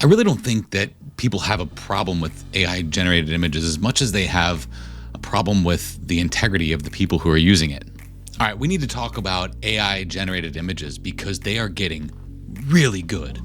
I really don't think that people have a problem with AI generated images as much as they have a problem with the integrity of the people who are using it. All right, we need to talk about AI generated images because they are getting really good.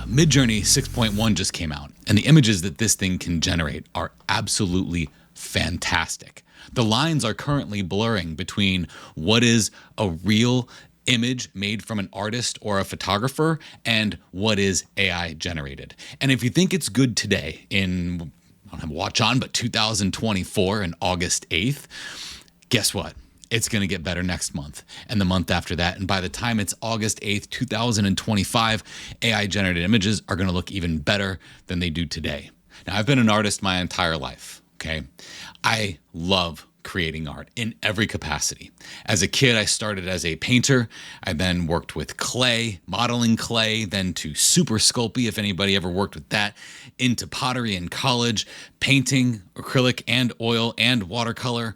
Midjourney 6.1 just came out, and the images that this thing can generate are absolutely fantastic. The lines are currently blurring between what is a real image made from an artist or a photographer and what is AI generated. And if you think it's good today in, I don't have a watch on, but 2024 and August 8th, guess what? It's going to get better next month and the month after that. And by the time it's August 8th, 2025, AI generated images are going to look even better than they do today. Now, I've been an artist my entire life. Okay. I love creating art in every capacity. As a kid, I started as a painter. I then worked with clay, modeling clay, then to super sculpey, if anybody ever worked with that, into pottery in college, painting, acrylic and oil and watercolor,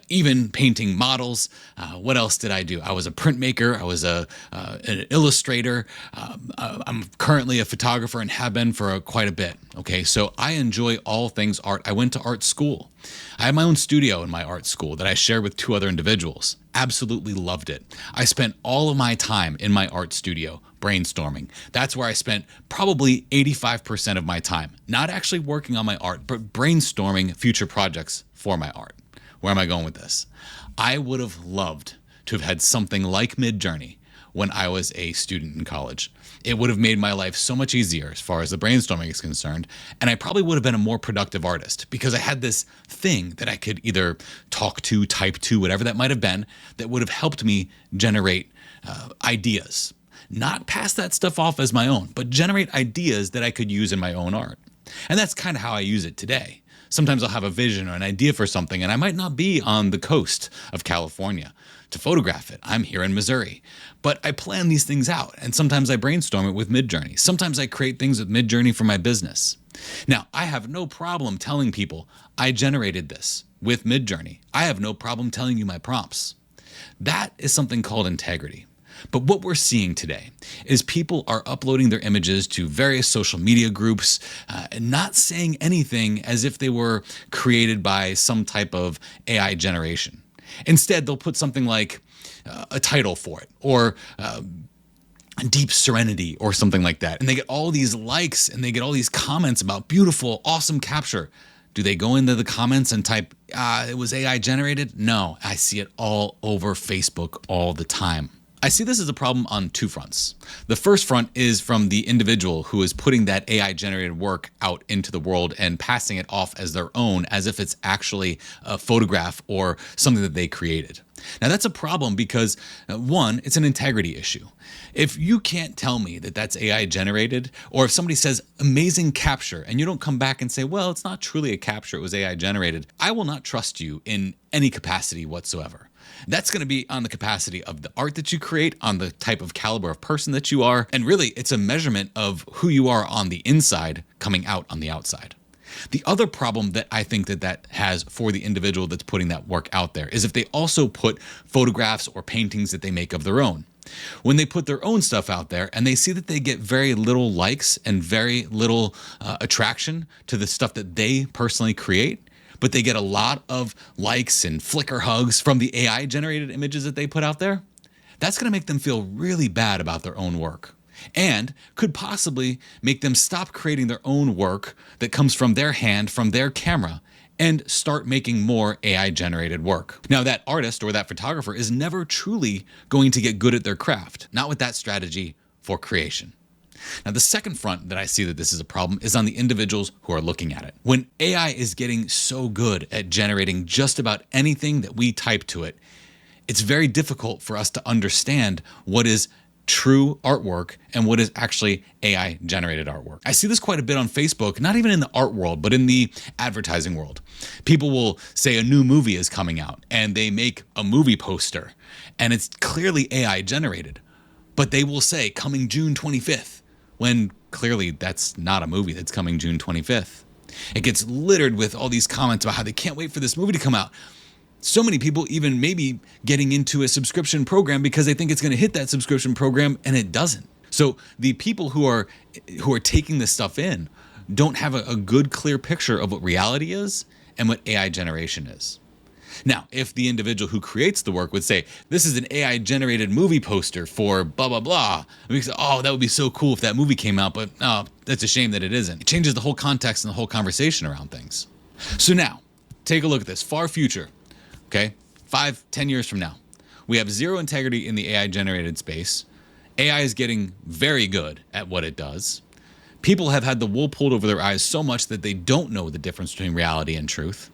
even painting models. What else did I do? I was a printmaker. I was an illustrator. I'm currently a photographer and have been for quite a bit. Okay, so I enjoy all things art. I went to art school. I have my own studio in my art school that I share with two other individuals. Absolutely loved it. I spent all of my time in my art studio brainstorming. That's where I spent probably 85% of my time, not actually working on my art, but brainstorming future projects for my art. Where am I going with this? I would have loved to have had something like Midjourney when I was a student in college. It would have made my life so much easier as far as the brainstorming is concerned, and I probably would have been a more productive artist because I had this thing that I could either talk to, type to, whatever that might have been, that would have helped me generate ideas. Not pass that stuff off as my own, but generate ideas that I could use in my own art. And that's kind of how I use it today. Sometimes I'll have a vision or an idea for something, and I might not be on the coast of California to photograph it. I'm here in Missouri. But I plan these things out, and sometimes I brainstorm it with Midjourney. Sometimes I create things with Midjourney for my business. Now, I have no problem telling people I generated this with Midjourney. I have no problem telling you my prompts. That is something called integrity. But what we're seeing today is people are uploading their images to various social media groups and not saying anything as if they were created by some type of AI generation. Instead, they'll put something like a title for it or deep serenity or something like that. And they get all these likes and they get all these comments about beautiful, awesome capture. Do they go into the comments and type, it was AI generated? No, I see it all over Facebook all the time. I see this as a problem on two fronts. The first front is from the individual who is putting that AI generated work out into the world and passing it off as their own, as if it's actually a photograph or something that they created. Now that's a problem because one, it's an integrity issue. If you can't tell me that that's AI generated, or if somebody says amazing capture and you don't come back and say, well, it's not truly a capture, it was AI generated, I will not trust you in any capacity whatsoever. That's going to be on the capacity of the art that you create, on the type of caliber of person that you are, and really it's a measurement of who you are on the inside coming out on the outside. The other problem that I think that has for the individual that's putting that work out there is if they also put photographs or paintings that they make of their own. When they put their own stuff out there and they see that they get very little likes and very little attraction to the stuff that they personally create, but they get a lot of likes and Flickr hugs from the AI generated images that they put out there, that's going to make them feel really bad about their own work and could possibly make them stop creating their own work that comes from their hand, from their camera, and start making more AI generated work. Now that artist or that photographer is never truly going to get good at their craft, not with that strategy for creation. Now, the second front that I see that this is a problem is on the individuals who are looking at it. When AI is getting so good at generating just about anything that we type to it, it's very difficult for us to understand what is true artwork and what is actually AI generated artwork. I see this quite a bit on Facebook, not even in the art world, but in the advertising world. People will say a new movie is coming out and they make a movie poster and it's clearly AI generated, but they will say coming June 25th. When clearly that's not a movie that's coming June 25th. It gets littered with all these comments about how they can't wait for this movie to come out. So many people even maybe getting into a subscription program because they think it's going to hit that subscription program and it doesn't. So the people who are taking this stuff in don't have a good, clear picture of what reality is and what AI generation is. Now, if the individual who creates the work would say, this is an AI generated movie poster for blah, blah, blah, and we say, oh, that would be so cool if that movie came out, but oh, that's a shame that it isn't. It changes the whole context and the whole conversation around things. So now, take a look at this. Far future, okay? 5-10 years from now. We have zero integrity in the AI generated space. AI is getting very good at what it does. People have had the wool pulled over their eyes so much that they don't know the difference between reality and truth.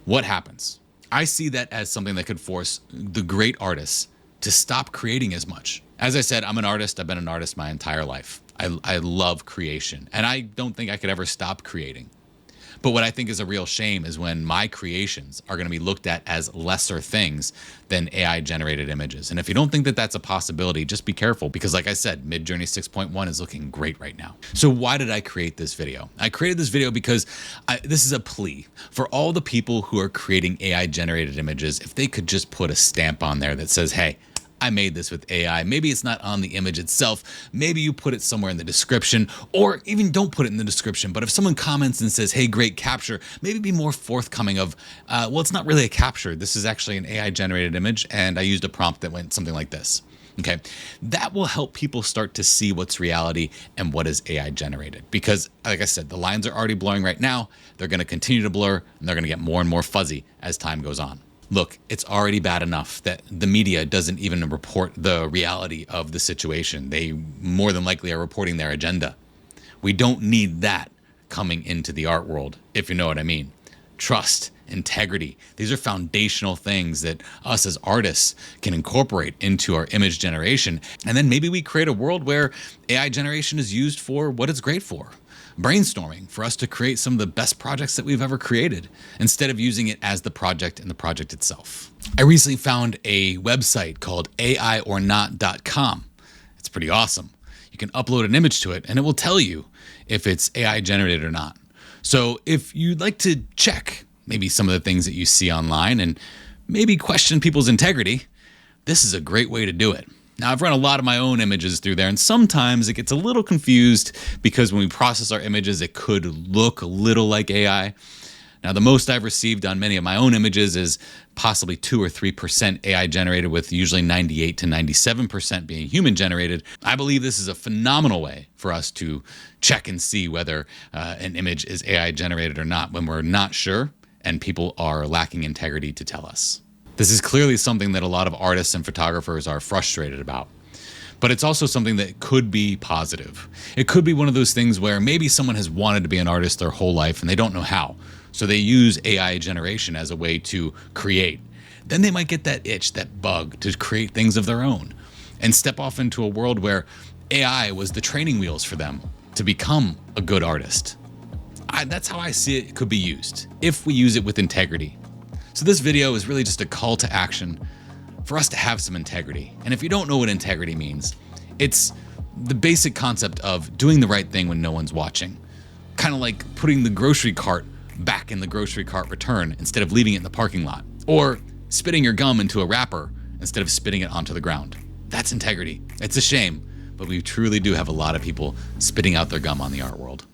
What happens? I see that as something that could force the great artists to stop creating as much. As I said, I'm an artist. I've been an artist my entire life. I love creation, and I don't think I could ever stop creating. But what I think is a real shame is when my creations are going to be looked at as lesser things than AI generated images. And if you don't think that that's a possibility, just be careful, because like I said, Midjourney 6.1 is looking great right now. So why did I create this video? I created this video because this is a plea for all the people who are creating AI generated images. If they could just put a stamp on there that says, hey, I made this with AI. Maybe it's not on the image itself. Maybe you put it somewhere in the description, or even don't put it in the description. But if someone comments and says, hey, great capture, maybe be more forthcoming of, well, it's not really a capture. This is actually an AI generated image. And I used a prompt that went something like this. Okay, that will help people start to see what's reality and what is AI generated. Because like I said, the lines are already blurring right now. They're going to continue to blur, and they're going to get more and more fuzzy as time goes on. Look, it's already bad enough that the media doesn't even report the reality of the situation. They more than likely are reporting their agenda. We don't need that coming into the art world, if you know what I mean. Trust, integrity, these are foundational things that us as artists can incorporate into our image generation. And then maybe we create a world where AI generation is used for what it's great for. Brainstorming for us to create some of the best projects that we've ever created, instead of using it as the project and the project itself. I recently found a website called aiornot.com. It's pretty awesome. You can upload an image to it and it will tell you if it's AI generated or not. So if you'd like to check maybe some of the things that you see online and maybe question people's integrity, this is a great way to do it. Now, I've run a lot of my own images through there, and sometimes it gets a little confused because when we process our images, it could look a little like AI. Now, the most I've received on many of my own images is possibly 2 or 3% AI generated, with usually 98 to 97% being human generated. I believe this is a phenomenal way for us to check and see whether an image is AI generated or not when we're not sure and people are lacking integrity to tell us. This is clearly something that a lot of artists and photographers are frustrated about. But it's also something that could be positive. It could be one of those things where maybe someone has wanted to be an artist their whole life and they don't know how. So they use AI generation as a way to create. Then they might get that itch, that bug to create things of their own and step off into a world where AI was the training wheels for them to become a good artist. That's how I see it could be used, if we use it with integrity. So this video is really just a call to action for us to have some integrity. And if you don't know what integrity means, it's the basic concept of doing the right thing when no one's watching. Kind of like putting the grocery cart back in the grocery cart return instead of leaving it in the parking lot. Or spitting your gum into a wrapper instead of spitting it onto the ground. That's integrity. It's a shame, but we truly do have a lot of people spitting out their gum on the art world.